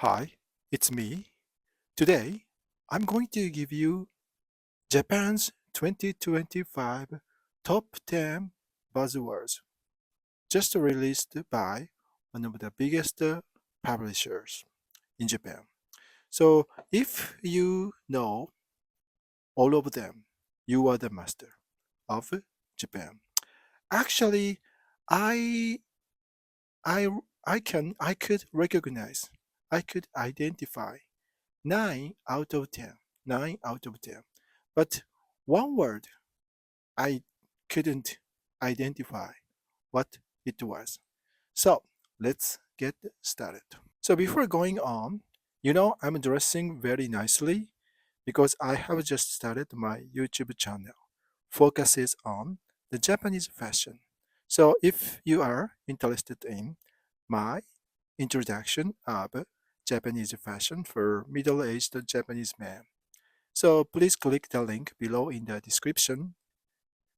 Hi, it's me. Today, I'm going to give you Japan's 2025 top 10 buzzwords, just released by one of the biggest publishers in Japan. So, if you know all of them, you are the master of Japan. Actually, I I I could recognize, I could identify 9 out of 10. 9 out of 10. But one word I couldn't identify what it was. So let's get started. So before going on, I'm dressing very nicely because I have just started my YouTube channel. Focuses on the Japanese fashion. So if you are interested in my introduction of Japanese fashion for middle-aged Japanese men, so please click the link below in the description.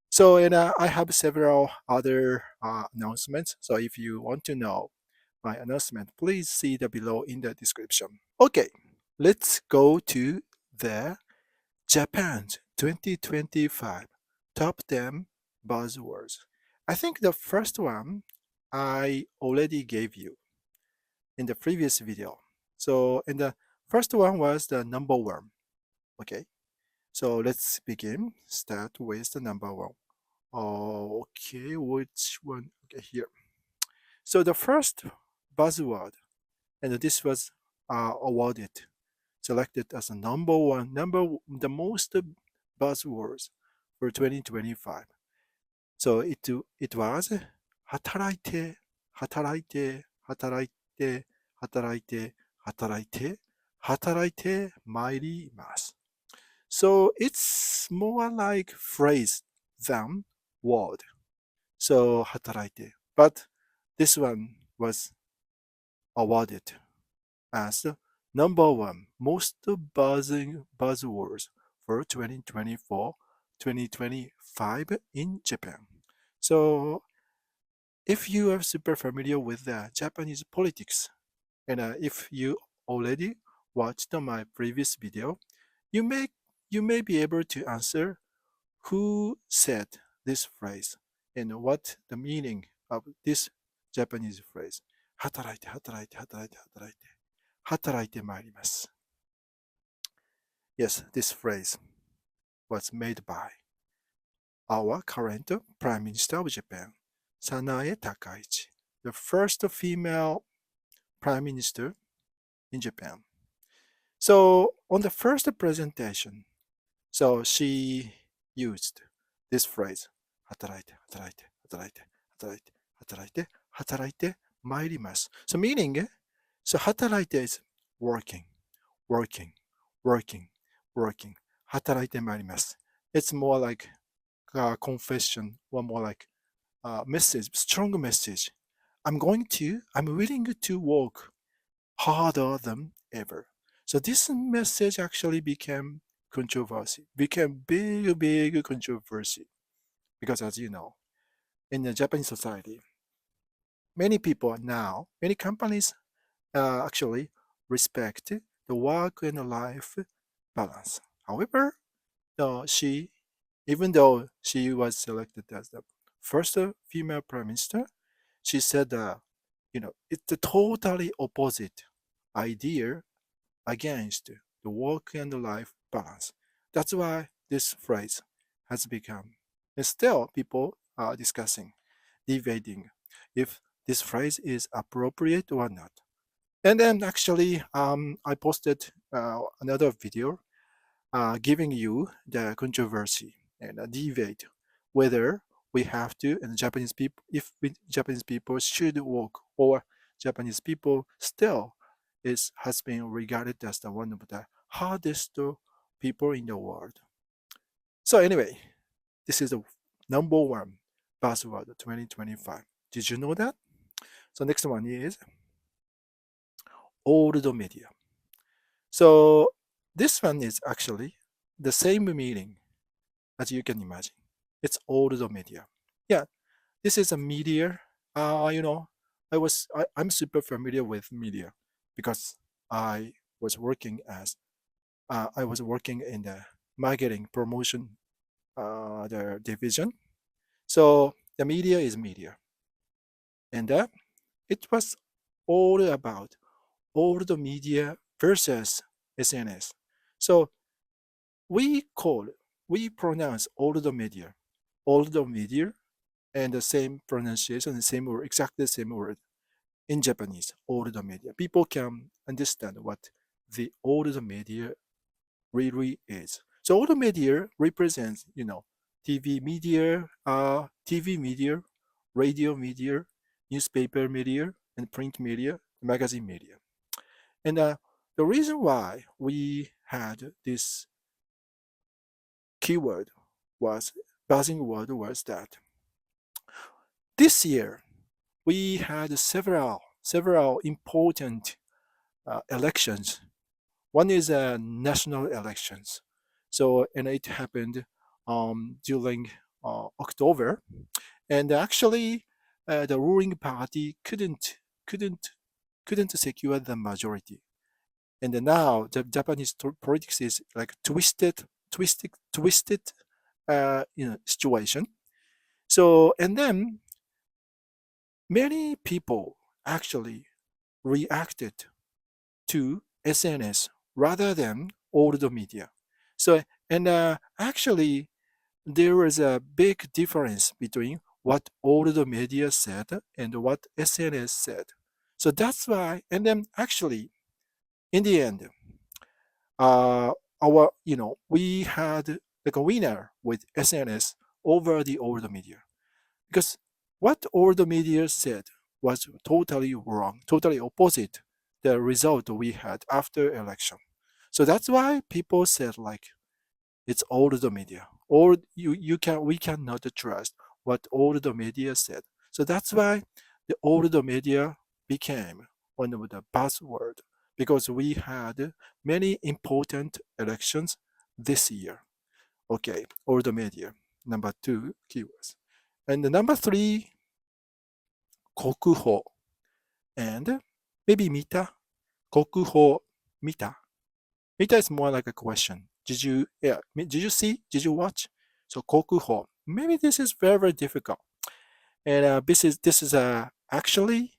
So, and I have several other announcements. So if you want to know my announcement, please see the below in the description. Okay, let's go to the Japan's 2025 top 10 buzzwords. I think the first one I already gave you in the previous video. So, and the first one was the number one. Okay, so let's begin. Start with the number one. Okay, which one? Okay, here. So the first buzzword, and this was awarded, selected as a the most buzzwords for 2025. So it was 働いて、働いて、働いて、働いて、働いて、働いて参ります。So it's more like phrase than word. So 働いて. But this one was awarded as the number one most buzzing buzzwords for 2024-2025 in Japan. So if you are super familiar with the Japanese politics, and if you already watched my previous video, you may you may be able to answer who said this phrase and what the meaning of this Japanese phrase. 働いて、働いて、働いて、働いて、働いてまいります。Yes, this phrase was made by our current Prime Minister of Japan, Sanae Takaichi, the first female Prime Minister in Japan. So on the first presentation, so she used this phrase, 働いて、働いて、働いて、働いて、働いて、働いて参ります。So meaning, so 働いて is working, working, working, working. 働いて参ります。It's more like a confession, or more like a message, strong message. I'm willing to work harder than ever. So this message actually became controversy, became big controversy. Because as you know, in the Japanese society, many people now, many companies actually respect the work and life balance. However, even though she was selected as the first female prime minister, she said, it's the totally opposite idea against the work and life balance. That's why this phrase has become, and still people are discussing, debating if this phrase is appropriate or not. And then actually, I posted another video giving you the controversy and a debate whether we have to, and Japanese people should work, or Japanese people still has been regarded as one of the hardest people in the world. So anyway, this is the number one buzzword 2025. Did you know that? So next one is old media. So this one is actually the same meaning as you can imagine. It's old media. Yeah, this is a media. I'm super familiar with media because I was working as I was working in the marketing promotion the division. So the media is media, and it was all about old media versus SNS. So we call we pronounce old media, and the same pronunciation, the same word, exactly the same word in Japanese, old media. People can understand what the old media really is. So old media represents, TV media, radio media, newspaper media, and print media, magazine media. And the reason why we had this keyword was buzzing word was that this year we had several important elections. One is national elections. So and it happened during October, and actually the ruling party couldn't couldn't secure the majority. And now the Japanese politics is like twisted, situation. So and then many people actually reacted to SNS rather than old media. So and actually there is a big difference between what old media said and what SNS said. So that's why, and then actually in the end, uh, we had like a winner with SNS over the old media because what old media said was totally wrong, totally opposite the result we had after election. So that's why people said like it's old media, or we cannot trust what old media said. So that's why the old media became one of the buzzword because we had many important elections this year. Okay, old media. Number two keywords, and the number three, Kokuho, and maybe Mita. Kokuho, Mita. Mita is more like a question. Did you see? Did you watch? So Kokuho. Maybe this is very, very difficult. And this is actually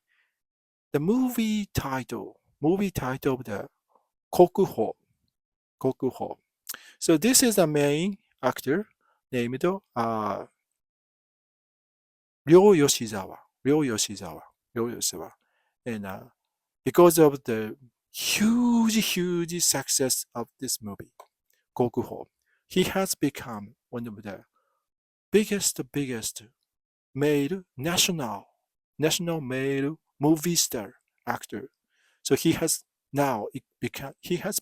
the movie title of the Kokuho. Kokuho. So this is the main actor named Ryo Yoshizawa. Ryo Yoshizawa. Ryo Yoshizawa. And because of the huge success of this movie, Kokuho, he has become one of the biggest male national male movie star actor. So he has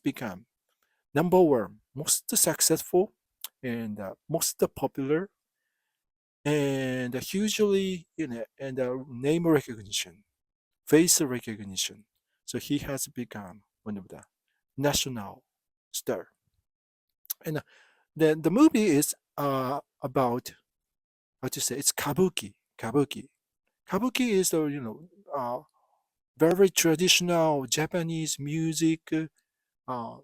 become number one most successful and most popular and hugely and name recognition, face recognition. So he has become one of the national star. And the movie is about how to say it's kabuki is the very traditional Japanese uh,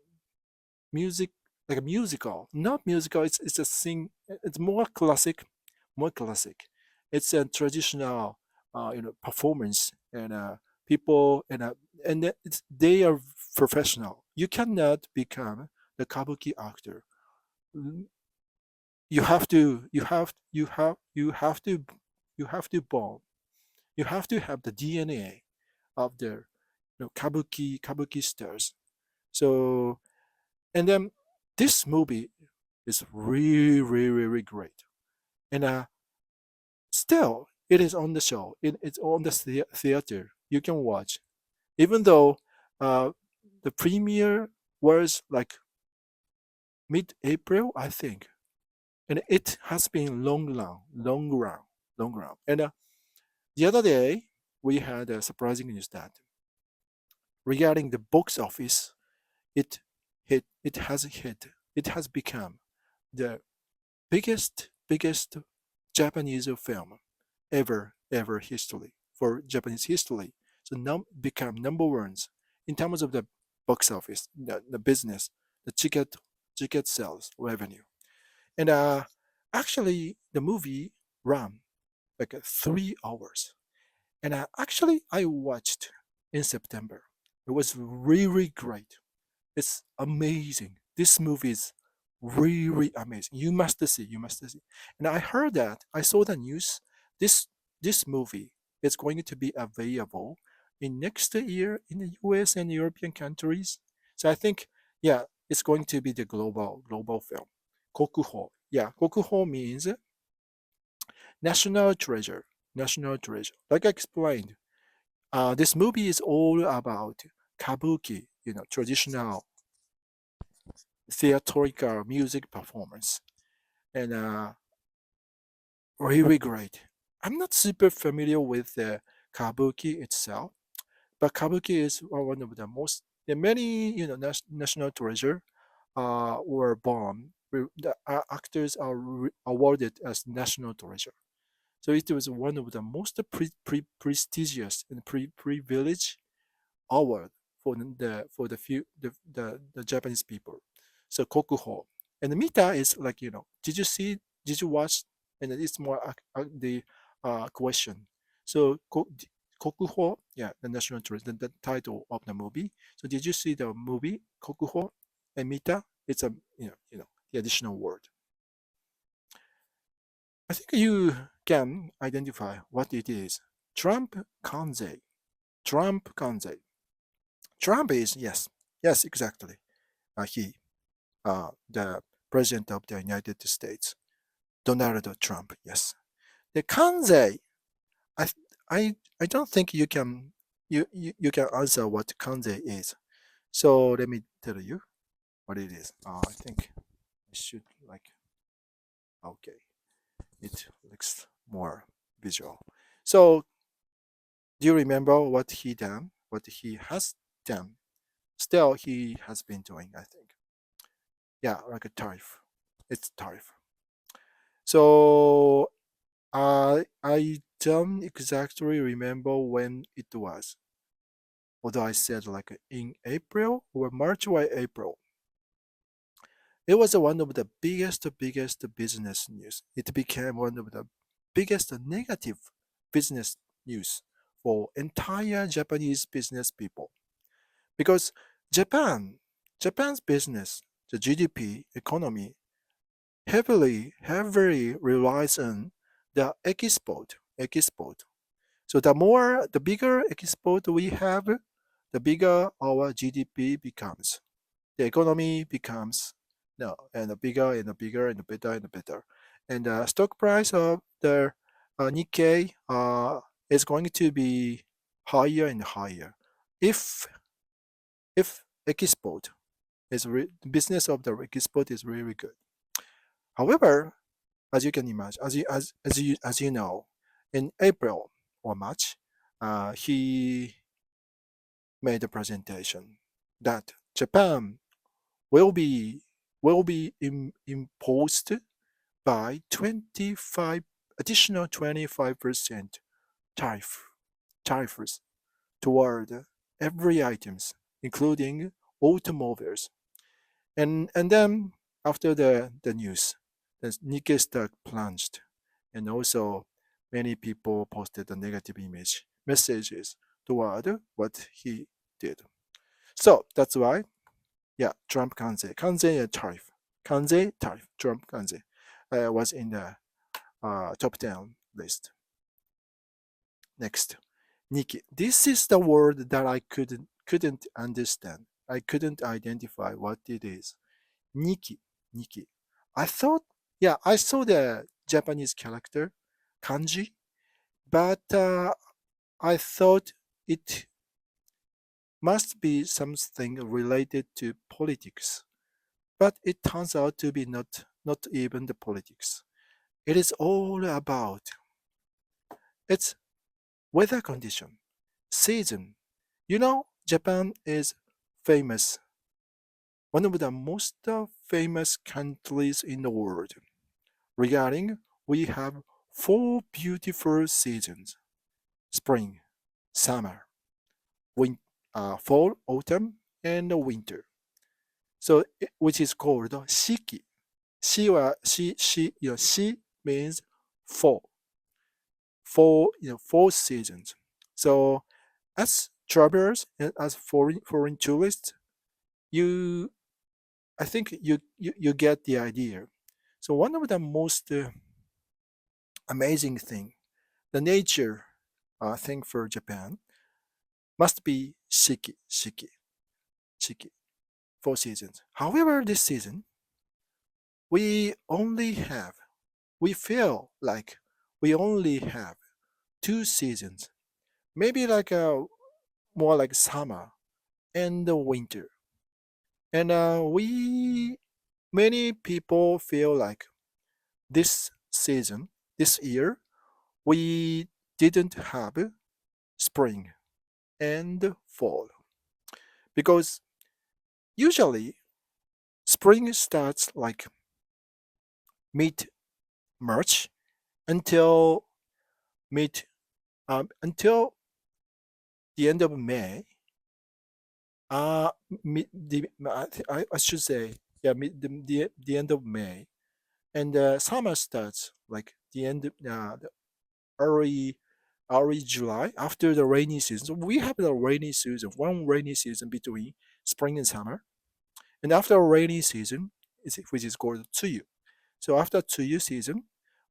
music like a musical, not musical. It's a sing. It's more classic. It's a traditional performance and people and they are professional. You cannot become the kabuki actor. Mm, you have to born. You have to have the DNA of the kabuki stars. So and then this movie is really great. And still, it is on the show. It's on the theater. You can watch, even though uh, the premiere was like mid-April, I think, and it has been long run. And the other day, we had a surprising news that regarding the box office, it it has hit. It has become the biggest Japanese film ever history for Japanese history. So now become number ones in terms of the box office, the business, the ticket sales revenue. And actually, the movie ran like 3 hours. And actually, I watched in September. It was really great. It's amazing. This movie is really amazing. You must see. You must see. And I heard that. I saw the news. This this movie is going to be available in next year in the U.S. and European countries. So I think, yeah, it's going to be the global film. Kokuho. Yeah, Kokuho means national treasure. National treasure. Like I explained, this movie is all about kabuki, traditional theatrical music performance, and really great. I'm not super familiar with the kabuki itself, but kabuki is one of the most. There are many, national treasure were born. The actors are awarded as national treasure. So it was one of the most prestigious and privileged award for the few the Japanese people. So Kokuho and Mita is like, did you see, did you watch? And it's more the question. So Kokuho, yeah, the national tourist, the title of the movie. So did you see the movie Kokuho and Mita? It's a, the additional word. I think you can identify what it is. Trump Kanze. Trump Kanze. Trump is, yes, yes, exactly. The president of the United States, Donald Trump. Yes, the kanzei. I I don't think you can answer what kanzei is. So let me tell you what it is. I think I should like, okay. It looks more visual. So do you remember what he done? What he has done? Still, he has been doing. I think. Yeah, like a tariff. It's tariff. So I don't exactly remember when it was. Although I said like in April or March or April. It was one of the biggest business news. It became one of the biggest negative business news for entire Japanese business people. Because Japan's business, the GDP economy heavily relies on the export. So the bigger export we have, the bigger our GDP becomes. The economy becomes, no, and the bigger and the bigger and the better and the better. And the stock price of the Nikkei is going to be higher and higher. If if export the business of the export is really good. However, as you can imagine, as you know, in April or March, he made a presentation that Japan will be imposed by 25 additional 25% tariff tariffs toward every items, including automobiles. And then after the news, the Nikkei stock plunged, and also many people posted the negative image messages toward what he did. So that's why, yeah, Trump Kanze, Kanze tariff, Kanze tariff, Trump Kanze was in the top 10 list. Next, Niki. This is the word that I couldn't understand. I couldn't identify what it is. Niki, Niki. I thought, yeah, I saw the Japanese character, kanji, but I thought it must be something related to politics. But it turns out to be not even the politics. It is all about its weather condition, season. Japan is famous, one of the most famous countries in the world. Regarding, we have four beautiful seasons: spring, summer, fall, autumn, and the winter. So which is called shiki. Shi means fall, four seasons. So as travelers and as foreign tourists, you I think you get the idea. So one of the most amazing thing, the nature thing for Japan must be shiki, 4 seasons. However, this season we only have, we feel like we only have 2 seasons, maybe like more like summer and the winter. And we many people feel like this season, this year, we didn't have spring and fall because usually spring starts like mid March until mid until the end of May. I should say, yeah, the end of May, and summer starts like the end of the early early July after the rainy season. So we have the rainy season, one rainy season between spring and summer, and after a rainy season, which is called Tsuyu. So after Tsuyu season,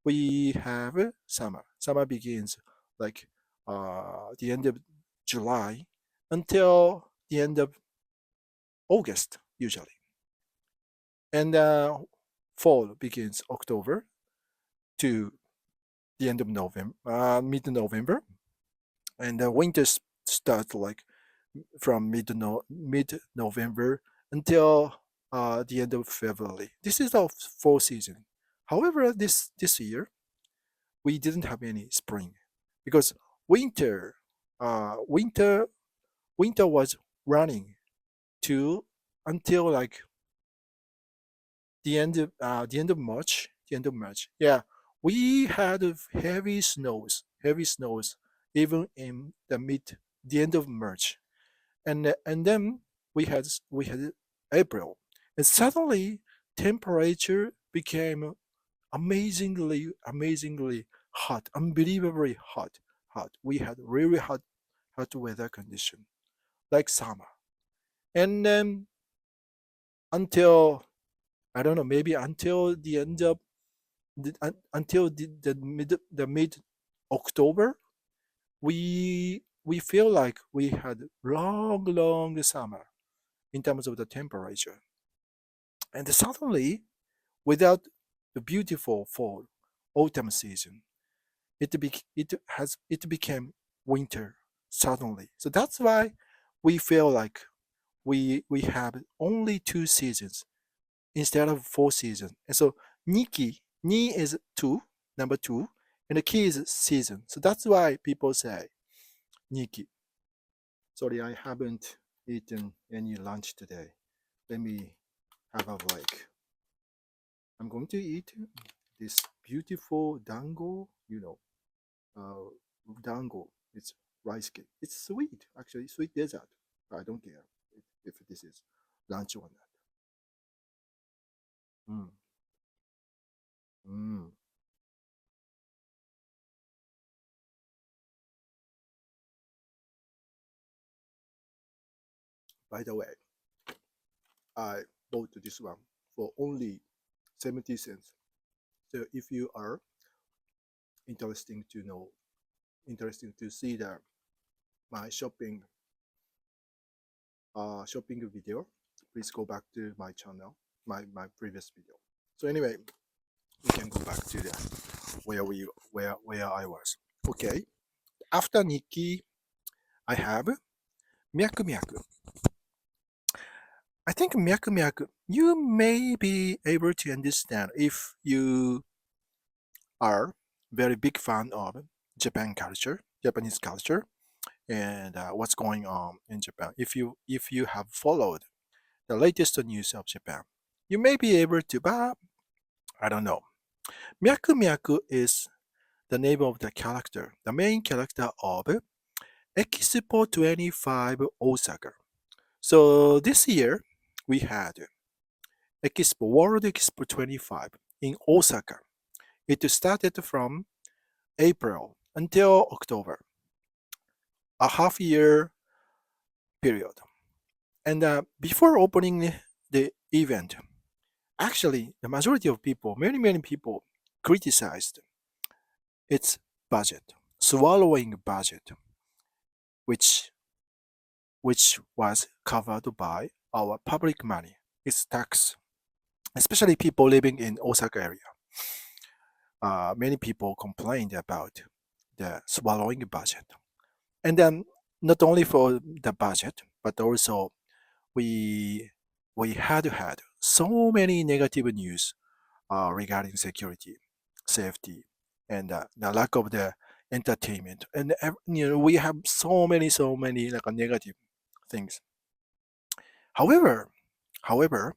we have summer. Summer begins like the end of July until the end of August usually, and fall begins October to the end of November, mid November, and winter starts like from mid November until the end of February. This is our fall season. However, this year we didn't have any spring because winter uh, winter winter was running to until like the end of March. The end of March. Yeah, we had heavy snows, even in the end of March, and then we had April, and suddenly temperature became amazingly hot, unbelievably hot. We had really hot weather condition like summer, and then until I don't know, maybe until the end of until the mid October, we feel like we had long summer in terms of the temperature, and suddenly, without the beautiful fall autumn season, it became winter suddenly. So that's why we feel like we have only 2 seasons instead of 4 seasons. And so Niki, Ni is two, number two, and the key is season. So that's why people say Niki. Sorry, I haven't eaten any lunch today. Let me have a break. I'm going to eat this beautiful dango, dango. It's rice cake. It's sweet, actually, sweet dessert. I don't care if this is lunch or not. Mm. Mm. By the way, I bought this one for only 70 cents. So if you are interesting to know, interesting to see my shopping video, please go back to my channel, my previous video. So anyway, we can go back to the where I was. Okay. After Nikki, I have Myaku. I think Myaku, you may be able to understand if you are very big fan of Japanese culture, and what's going on in Japan. If you have followed the latest news of Japan, you may be able to, but I don't know. Myaku is the name of the main character of Expo 25 Osaka. So this year we had Expo World Expo 25 in Osaka. It started from April until October, a half year period. And before opening the event, actually, the majority of people, many people, criticized its budget, swallowing budget, which which was covered by our public money, its tax, especially people living in Osaka area. Many people complained about the swallowing budget, and then not only for the budget, but also we we had so many negative news regarding security, safety, and the lack of the entertainment. And we have so many like negative things. However, however,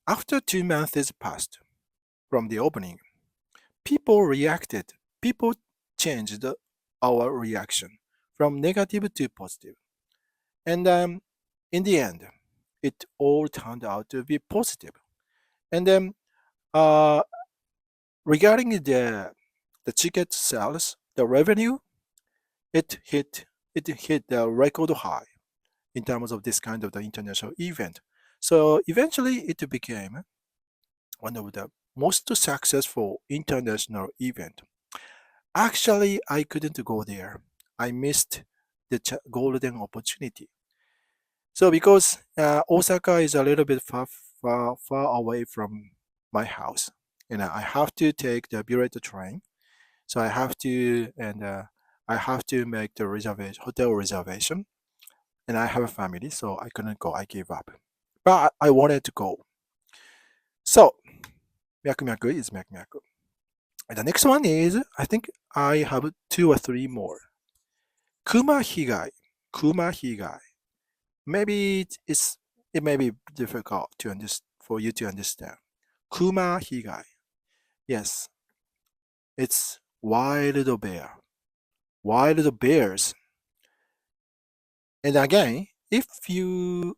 after 2 months has passed from the opening, people reacted. People changed our reaction from negative to positive, and in the end, it all turned out to be positive. And then, uh, regarding the ticket sales, the revenue, it hit it hit the record high in terms of this kind of the international event. So eventually, it became one of the most successful international event. Actually, I couldn't go there. I missed the golden opportunity. So because Osaka is a little bit far away from my house, and I have to take the bullet train. So I have to make the reservation, hotel reservation, and I have a family, so I couldn't go. I gave up, but I wanted to go. So Myaku Myaku is Myaku Myaku. And the next one is I think I have two or three more. Kuma Higai. Kuma Higai. Maybe it may be difficult to for you to understand. Kuma Higai. Yes, it's wild bear. Wild bears. And again, if you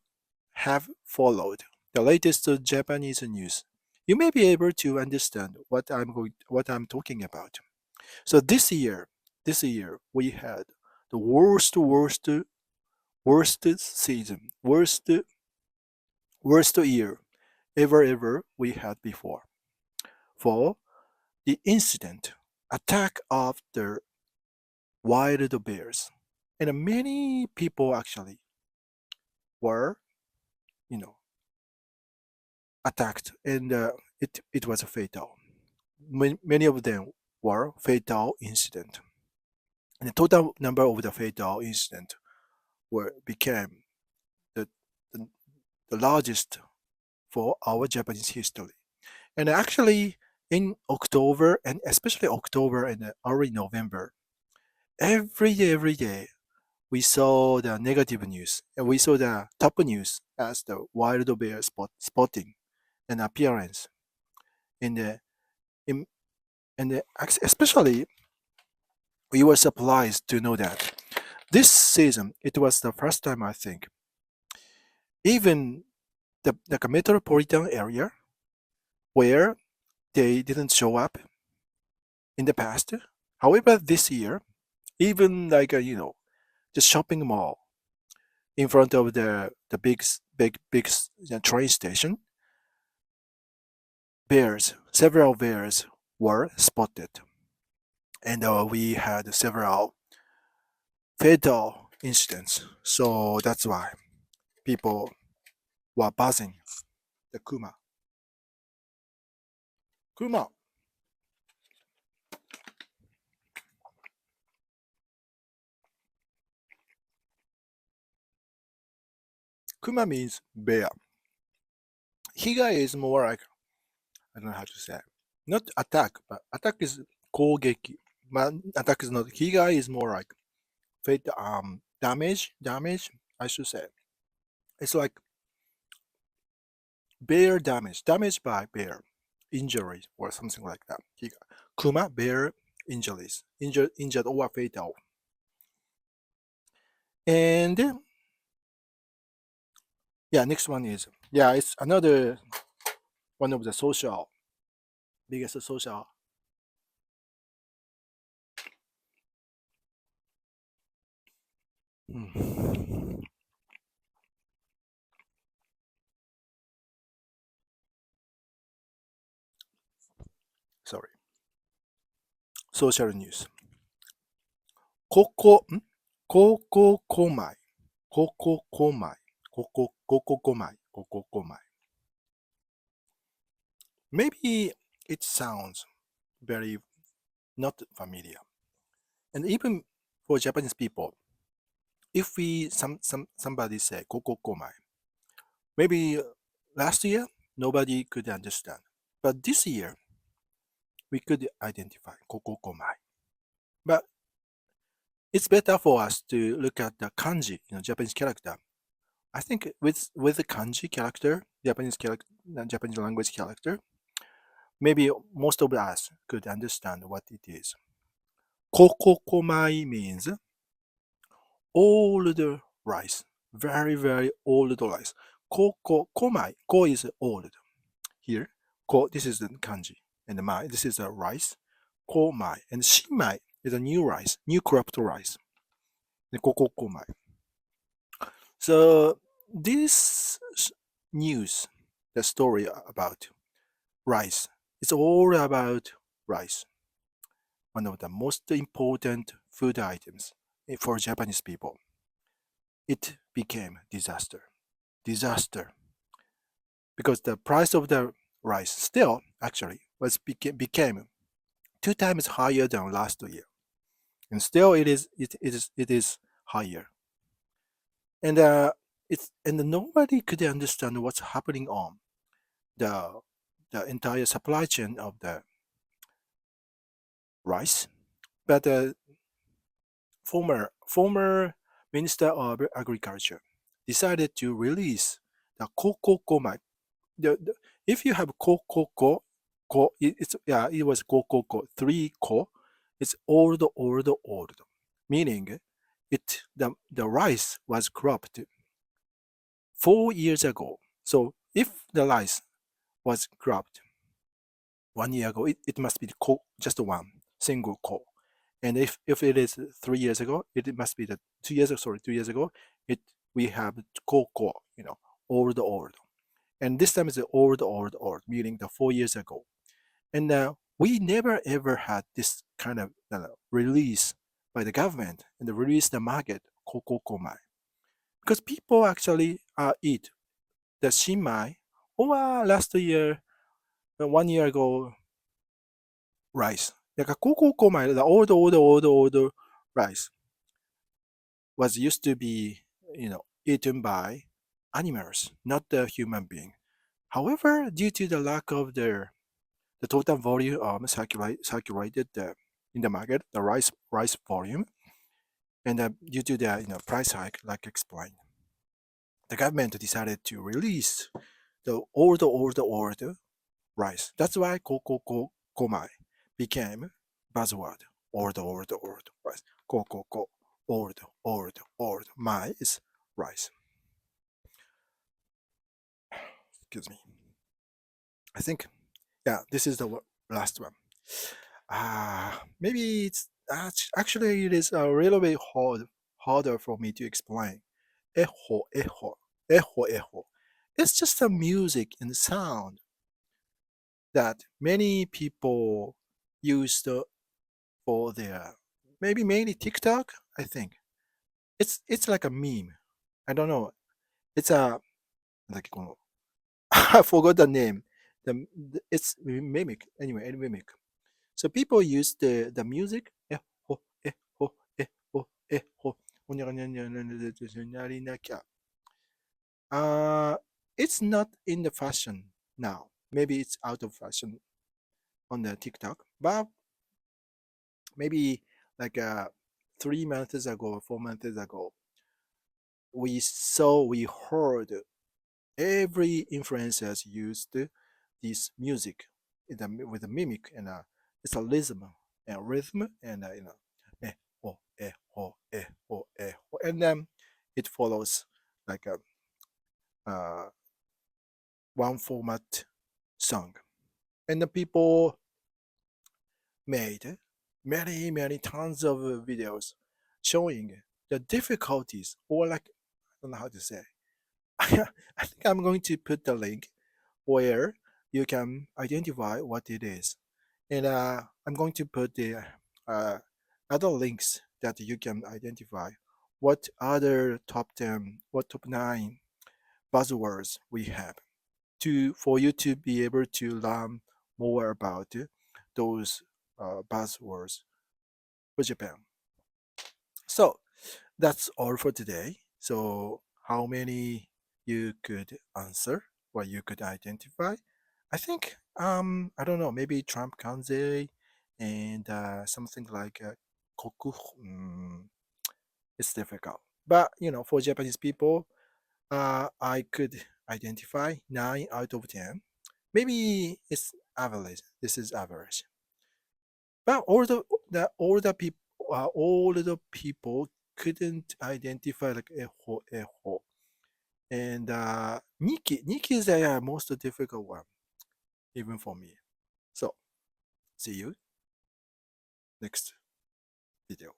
have followed the latest Japanese news, you may be able to understand what I'm talking about. So this year we had the worst season, worst year ever we had before for the incident attack of the wild bears, and many people actually were you know attacked, and it was a fatal. Many of them were fatal incident, and the total number of the fatal incident were became the, the, the largest for our Japanese history. And actually, in October, and especially October and early November, every day, we saw the negative news, and we saw the top news as the wild bear spotting and appearance in the in, especially we were surprised to know that this season it was the first time I think even the metropolitan area where they didn't show up in the past. However, this year, even like the shopping mall in front of the big train station, several bears were spotted, and we had several fatal incidents. So that's why people were buzzing the Kuma. Kuma. Kuma means bear. Higa is more like I don't know how to say. Not attack, but attack is kogeki. But attack is not. Higa is more like damage. I should say. It's like bear damage by bear, injury or something like that. Higa. Kuma bear injuries, injured or fatal. And Yeah, next one is, yeah, it's another one of the social, biggest social. Hmm. Sorry, social news. Koko, Kokomai, Kokomai, Kokomai, Kokomai. Maybe it sounds very not familiar, and even for Japanese people, if we somebody say Kokomai, maybe last year nobody could understand, but this year we could identify Kokomai. But it's better for us to look at the kanji, Japanese character. I think with the kanji character, Japanese language character, maybe most of us could understand what it is. Kokokomai means old rice, very very old rice. Kokomai, ko is old. Here, ko this is the kanji, and mai this is a rice. Komai and shimai is a new rice, new cropped rice. The kokokomai. So this news, the story about rice, it's all about rice, one of the most important food items for Japanese people. It became disaster, disaster, because the price of the rice still actually became 2 times higher than last year, and still it is higher, and it's and nobody could understand what's happening on the the entire supply chain of the rice. But the former Minister of Agriculture decided to release the Kokomai. If you have it's yeah, it was three ko. It's old, meaning the rice was cropped 4 years ago. So if the rice was cropped 1 year ago, it must be the just one single core. And if it is 3 years ago, it must be the 2 years ago. Sorry, 2 years ago, it we have core, old. And this time is the old, meaning the 4 years ago. And we never ever had this kind of release by the government and release the market kokomai, because people actually eat the shimai or last year, 1 year ago rice. Like a kokomai, the old rice was used to be, eaten by animals, not the human being. However, due to the lack of the total volume circulated in the market, the rice volume, and due to the price hike, like explained, the government decided to release the old rice. That's why komai became buzzword. Old rice. Koko old mai is rice. Excuse me. I think, yeah, this is the last one. Maybe it's actually it is a little bit harder for me to explain. Eho. It's just a music and sound that many people use for their, maybe mainly TikTok. I think it's like a meme. I don't know. It's a like I forgot the name. It's mimic anyway. A mimic. So people use the music. Eho, eho. Uh, it's not in the fashion now. Maybe it's out of fashion on the TikTok, but maybe like 3 months ago, 4 months ago, we heard every influencers used this music with a mimic, and it's a rhythm, and and then it follows like uh, one format song. And the people made many tons of videos showing the difficulties, or like, I don't know how to say. I think I'm going to put the link where you can identify what it is. And I'm going to put the uh, other links that you can identify what other top 10, what top 9 buzzwords we have to for you to be able to learn more about those buzzwords for Japan. So that's all for today. So how many you could answer or you could identify? I think I don't know, maybe Trump Kanze and something like Kokuho. It's difficult, but for Japanese people, I could identify 9 out of 10. Maybe it's average. This is average. But all the people couldn't identify like eho. And Niki is the most difficult one, even for me. So see you next video.